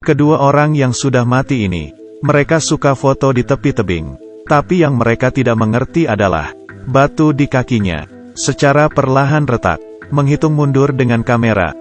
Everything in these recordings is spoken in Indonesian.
Kedua orang yang sudah mati ini, mereka suka foto di tepi tebing. Tapi yang mereka tidak mengerti adalah, batu di kakinya, secara perlahan retak, menghitung mundur dengan kamera.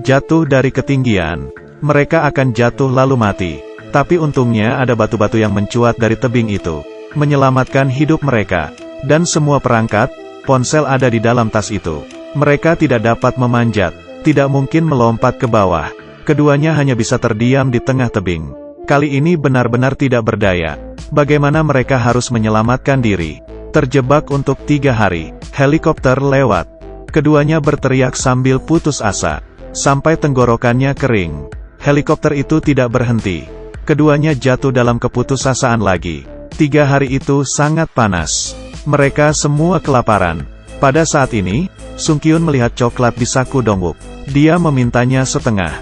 Jatuh dari ketinggian, mereka akan jatuh lalu mati. Tapi untungnya ada batu-batu yang mencuat dari tebing itu, menyelamatkan hidup mereka. Dan semua perangkat, ponsel ada di dalam tas itu. Mereka tidak dapat memanjat, tidak mungkin melompat ke bawah. Keduanya hanya bisa terdiam di tengah tebing. Kali ini benar-benar tidak berdaya. Bagaimana mereka harus menyelamatkan diri? Terjebak untuk 3 hari, helikopter lewat. Keduanya berteriak sambil putus asa, sampai tenggorokannya kering. Helikopter itu tidak berhenti. Keduanya jatuh dalam keputusasaan lagi. 3 hari itu sangat panas. Mereka semua kelaparan. Pada saat ini, Sung Kyun melihat coklat di saku Dongwook. Dia memintanya setengah.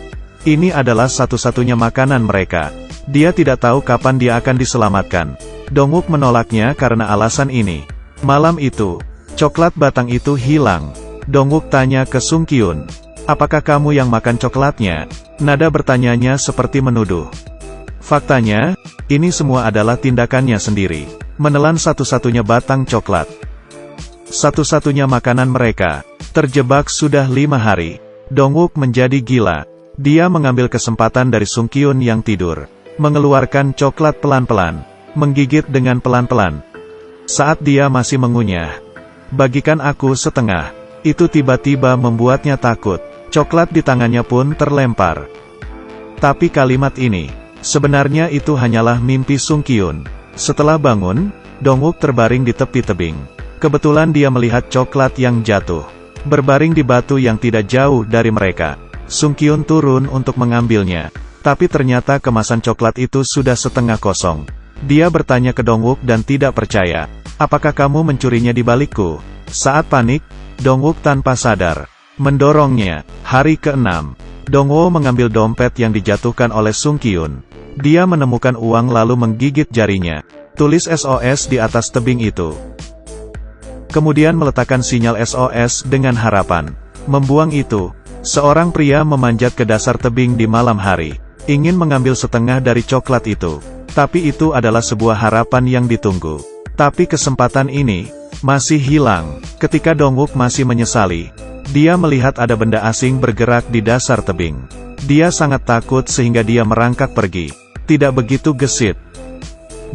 Ini adalah satu-satunya makanan mereka. Dia tidak tahu kapan dia akan diselamatkan. Dongwook menolaknya karena alasan ini. Malam itu, coklat batang itu hilang. Dongwook tanya ke Sung Kyun, "Apakah kamu yang makan coklatnya?" Nada bertanyanya seperti menuduh. Faktanya, ini semua adalah tindakannya sendiri. Menelan satu-satunya batang coklat. Satu-satunya makanan mereka. Terjebak sudah 5 hari. Dongwook menjadi gila. Dia mengambil kesempatan dari Sung Kyun yang tidur. Mengeluarkan coklat pelan-pelan. Menggigit dengan pelan-pelan. Saat dia masih mengunyah, "Bagikan aku setengah." Itu tiba-tiba membuatnya takut. Coklat di tangannya pun terlempar. Tapi kalimat ini, sebenarnya itu hanyalah mimpi Sung Kyun. Setelah bangun, Dongwook terbaring di tepi tebing. Kebetulan dia melihat coklat yang jatuh, berbaring di batu yang tidak jauh dari mereka. Sung Kyun turun untuk mengambilnya. Tapi ternyata kemasan coklat itu sudah setengah kosong. Dia bertanya ke Dongwook dan tidak percaya. "Apakah kamu mencurinya di balikku?" Saat panik, Dongwook tanpa sadar mendorongnya. Hari ke-6, Dongwook mengambil dompet yang dijatuhkan oleh Sung Kyun. Dia menemukan uang lalu menggigit jarinya. Tulis SOS di atas tebing itu. Kemudian meletakkan sinyal SOS dengan harapan. Membuang itu, seorang pria memanjat ke dasar tebing di malam hari, ingin mengambil setengah dari coklat itu. Tapi itu adalah sebuah harapan yang ditunggu. Tapi kesempatan ini masih hilang. Ketika Dongwook masih menyesali, dia melihat ada benda asing bergerak di dasar tebing. Dia sangat takut sehingga dia merangkak pergi. Tidak begitu gesit.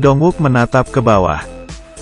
Dongwook menatap ke bawah,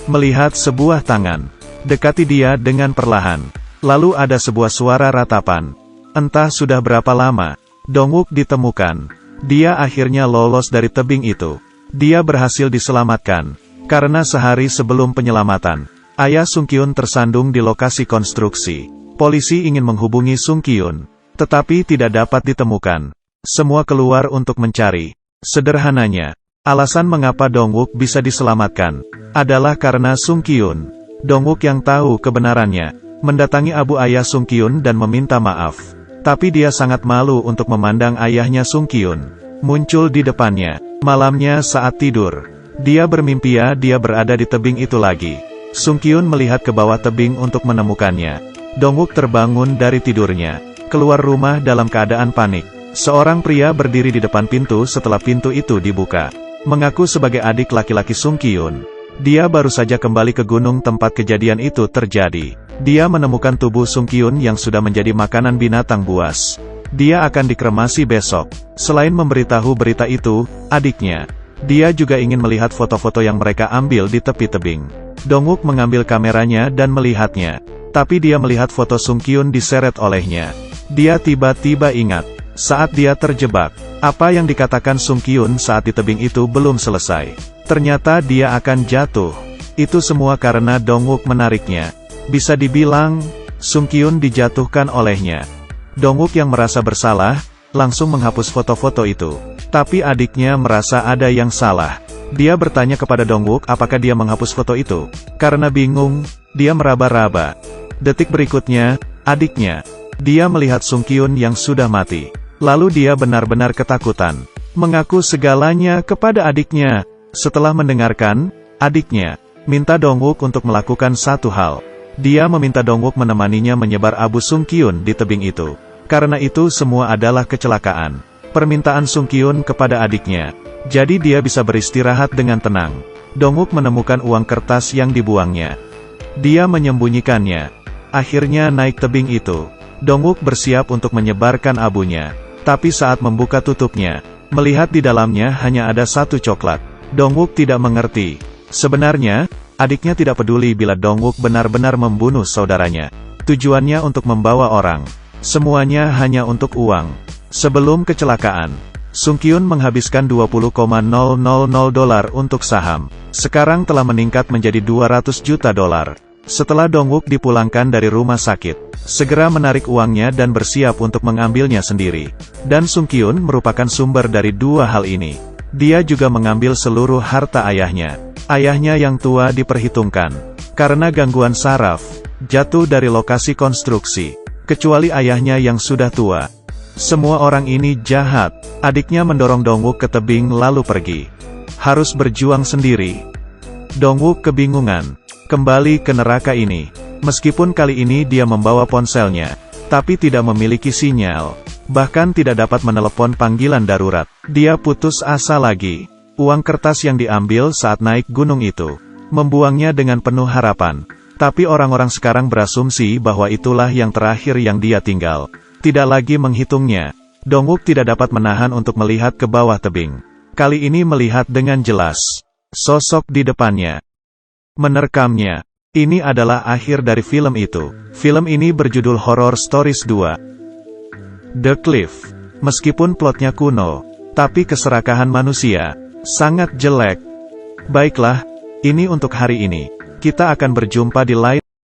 melihat sebuah tangan dekati dia dengan perlahan. Lalu ada sebuah suara ratapan. Entah sudah berapa lama, Dongwook ditemukan. Dia akhirnya lolos dari tebing itu. Dia berhasil diselamatkan. Karena sehari sebelum penyelamatan, ayah Sung Kyun tersandung di lokasi konstruksi. Polisi ingin menghubungi Sung Kyun, tetapi tidak dapat ditemukan. Semua keluar untuk mencari. Sederhananya, alasan mengapa Dongwook bisa diselamatkan adalah karena Sung Kyun. Dongwook yang tahu kebenarannya, mendatangi abu ayah Sung Kyun dan meminta maaf. Tapi dia sangat malu untuk memandang ayahnya Sung Kyun muncul di depannya. Malamnya saat tidur, dia bermimpi dia berada di tebing itu lagi. Sung Kyun melihat ke bawah tebing untuk menemukannya. Dongwook terbangun dari tidurnya, keluar rumah dalam keadaan panik. Seorang pria berdiri di depan pintu setelah pintu itu dibuka. Mengaku sebagai adik laki-laki Sung Kyun. Dia baru saja kembali ke gunung tempat kejadian itu terjadi. Dia menemukan tubuh Sung Kyun yang sudah menjadi makanan binatang buas. Dia akan dikremasi besok. Selain memberitahu berita itu, adiknya, dia juga ingin melihat foto-foto yang mereka ambil di tepi tebing. Dongwook mengambil kameranya dan melihatnya. Tapi dia melihat foto Sung Kyun diseret olehnya. Dia tiba-tiba ingat, saat dia terjebak, apa yang dikatakan Sung Kyun saat di tebing itu belum selesai. Ternyata dia akan jatuh. Itu semua karena Dongwook menariknya. Bisa dibilang, Sung Kyun dijatuhkan olehnya. Dongwook yang merasa bersalah, langsung menghapus foto-foto itu. Tapi adiknya merasa ada yang salah. Dia bertanya kepada Dongwook apakah dia menghapus foto itu. Karena bingung, dia meraba-raba. Detik berikutnya, adiknya, dia melihat Sung Kyun yang sudah mati. Lalu dia benar-benar ketakutan. Mengaku segalanya kepada adiknya. Setelah mendengarkan, adiknya minta Dongwook untuk melakukan satu hal. Dia meminta Dongwook menemaninya menyebar abu Sung Kyun di tebing itu. Karena itu semua adalah kecelakaan. Permintaan Sung Kyun kepada adiknya. Jadi dia bisa beristirahat dengan tenang. Dongwook menemukan uang kertas yang dibuangnya. Dia menyembunyikannya. Akhirnya naik tebing itu. Dongwook bersiap untuk menyebarkan abunya. Tapi saat membuka tutupnya, melihat di dalamnya hanya ada satu coklat. Dongwook tidak mengerti. Sebenarnya, adiknya tidak peduli bila Dongwook benar-benar membunuh saudaranya. Tujuannya untuk membawa orang. Semuanya hanya untuk uang. Sebelum kecelakaan, Sung Kyun menghabiskan $20,000 untuk saham. Sekarang telah meningkat menjadi $200 juta. Setelah Dongwook dipulangkan dari rumah sakit, segera menarik uangnya dan bersiap untuk mengambilnya sendiri. Dan Sung Kyun merupakan sumber dari dua hal ini. Dia juga mengambil seluruh harta ayahnya. Ayahnya yang tua diperhitungkan. Karena gangguan saraf, jatuh dari lokasi konstruksi. Kecuali ayahnya yang sudah tua. Semua orang ini jahat. Adiknya mendorong Dongwook ke tebing lalu pergi. Harus berjuang sendiri. Dongwook kebingungan. Kembali ke neraka ini. Meskipun kali ini dia membawa ponselnya, tapi tidak memiliki sinyal. Bahkan tidak dapat menelepon panggilan darurat. Dia putus asa lagi. Uang kertas yang diambil saat naik gunung itu, membuangnya dengan penuh harapan. Tapi orang-orang sekarang berasumsi bahwa itulah yang terakhir yang dia tinggal. Tidak lagi menghitungnya. Dongwook tidak dapat menahan untuk melihat ke bawah tebing. Kali ini melihat dengan jelas. Sosok di depannya. Menerkamnya. Ini adalah akhir dari film itu. Film ini berjudul Horror Stories 2. The Cliff. Meskipun plotnya kuno, tapi keserakahan manusia sangat jelek. Baiklah, ini untuk hari ini. Kita akan berjumpa di lain